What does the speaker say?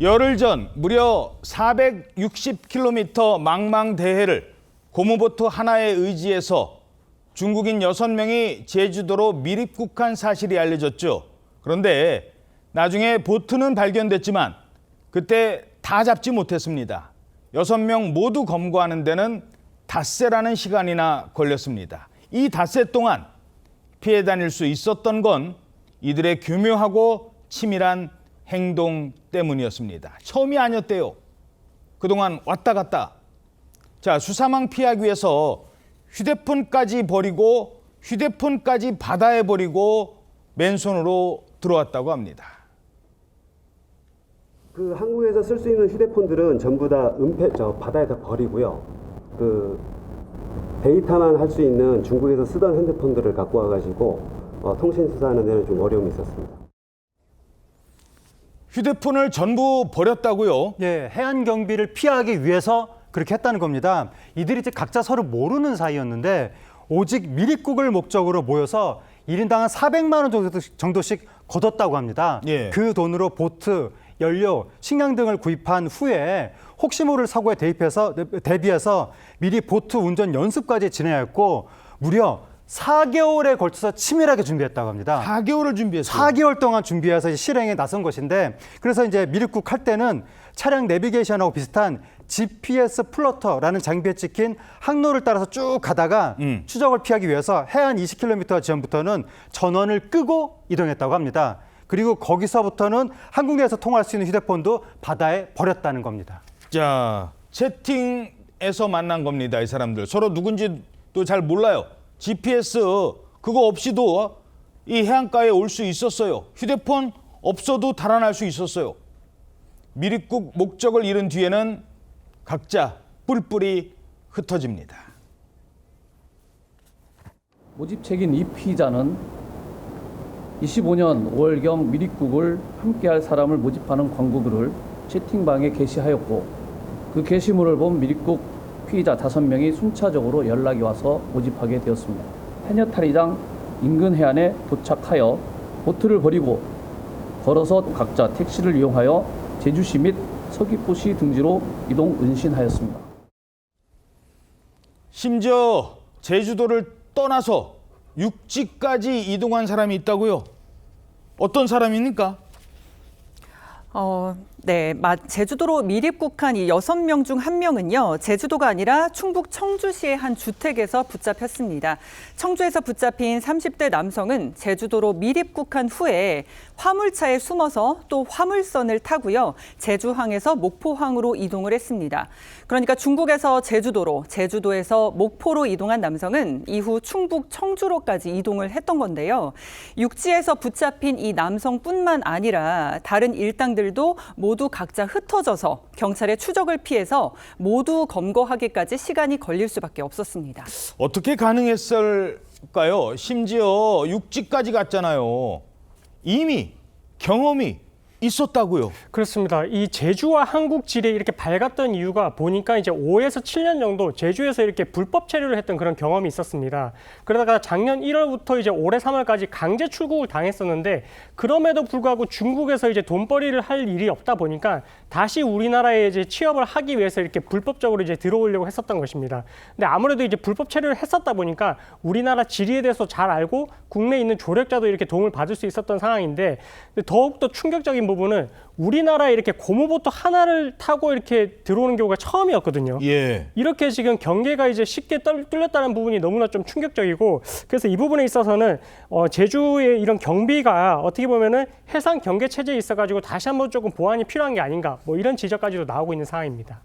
열흘 전 무려 460km 망망대해를 고무보트 하나에 의지해서 중국인 6명이 제주도로 미립국한 사실이 알려졌죠. 그런데 나중에 보트는 발견됐지만 그때 다 잡지 못했습니다. 6명 모두 검거하는 데는 닷새라는 시간이나 걸렸습니다. 이 닷새 동안 피해 다닐 수 있었던 건 이들의 교묘하고 치밀한 행동 때문이었습니다. 처음이 아니었대요. 그동안 왔다 갔다. 자, 수사망 피하기 위해서 휴대폰까지 버리고 휴대폰까지 바다에 버리고 맨손으로 들어왔다고 합니다. 그 한국에서 쓸 수 있는 휴대폰들은 전부 다 바다에다 버리고요. 데이터만 할 수 있는 중국에서 쓰던 핸드폰들을 갖고 와가지고 통신 수사하는 데는 좀 어려움이 있었습니다. 휴대폰을 전부 버렸다고요? 예, 해안 경비를 피하기 위해서 그렇게 했다는 겁니다. 이들이 이제 각자 서로 모르는 사이였는데 오직 미립국을 목적으로 모여서 1인당 한 400만 원 정도씩 거뒀다고 합니다. 예. 그 돈으로 보트, 연료, 식량 등을 구입한 후에 혹시 모를 사고에 대비해서 미리 보트 운전 연습까지 진행했고 무려 4개월에 걸쳐서 치밀하게 준비했다고 합니다. 4개월을 준비했어요. 4개월 동안 준비해서 실행에 나선 것인데 그래서 이제 미립국 할 때는 차량 내비게이션하고 비슷한 GPS 플로터라는 장비에 찍힌 항로를 따라서 쭉 가다가 추적을 피하기 위해서 해안 20km 지점부터는 전원을 끄고 이동했다고 합니다. 그리고 거기서부터는 한국 내에서 통화할 수 있는 휴대폰도 바다에 버렸다는 겁니다. 자, 채팅에서 만난 겁니다. 이 사람들. 서로 누군지도 잘 몰라요. GPS 그거 없이도 이 해안가에 올 수 있었어요. 휴대폰 없어도 달아날 수 있었어요. 미립국 목적을 잃은 뒤에는 각자 뿔뿔이 흩어집니다. 모집책인 이 피의자는 25년 5월경 미립국을 함께할 사람을 모집하는 광고글을 채팅방에 게시하였고 그 게시물을 본 미립국 피의자 5명이 순차적으로 연락이 와서 모집하게 되었습니다. 해녀탈의장 인근 해안에 도착하여 보트를 버리고 걸어서 각자 택시를 이용하여 제주시 및 서귀포시 등지로 이동 은신하였습니다. 심지어 제주도를 떠나서 육지까지 이동한 사람이 있다고요? 어떤 사람입니까? 네, 제주도로 미립국한 이 6명 중 1명은요, 제주도가 아니라 충북 청주시의 한 주택에서 붙잡혔습니다. 청주에서 붙잡힌 30대 남성은 제주도로 미립국한 후에 화물차에 숨어서 또 화물선을 타고요, 제주항에서 목포항으로 이동을 했습니다. 그러니까 중국에서 제주도로, 제주도에서 목포로 이동한 남성은 이후 충북 청주로까지 이동을 했던 건데요. 육지에서 붙잡힌 이 남성뿐만 아니라 다른 일당들도 모두 각자 흩어져서 경찰의 추적을 피해서 모두 검거하기까지 시간이 걸릴 수밖에 없었습니다. 어떻게 가능했을까요? 심지어 육지까지 갔잖아요. 이미 경험이 있었다고요. 그렇습니다. 이 제주와 한국 지리에 이렇게 밝았던 이유가 보니까 이제 5에서 7년 정도 제주에서 이렇게 불법 체류를 했던 그런 경험이 있었습니다. 그러다가 작년 1월부터 이제 올해 3월까지 강제 출국을 당했었는데 그럼에도 불구하고 중국에서 이제 돈벌이를 할 일이 없다 보니까 다시 우리나라에 이제 취업을 하기 위해서 이렇게 불법적으로 이제 들어오려고 했었던 것입니다. 근데 아무래도 이제 불법 체류를 했었다 보니까 우리나라 지리에 대해서 잘 알고 국내에 있는 조력자도 이렇게 도움을 받을 수 있었던 상황인데 더욱더 충격적인 부분은 우리나라에 이렇게 고무보트 하나를 타고 이렇게 들어오는 경우가 처음이었거든요. 예. 이렇게 지금 경계가 이제 쉽게 뚫렸다는 부분이 너무나 좀 충격적이고 그래서 이 부분에 있어서는 제주의 이런 경비가 어떻게 보면은 해상 경계 체제에 있어가지고 다시 한번 조금 보완이 필요한 게 아닌가 뭐 이런 지적까지도 나오고 있는 상황입니다.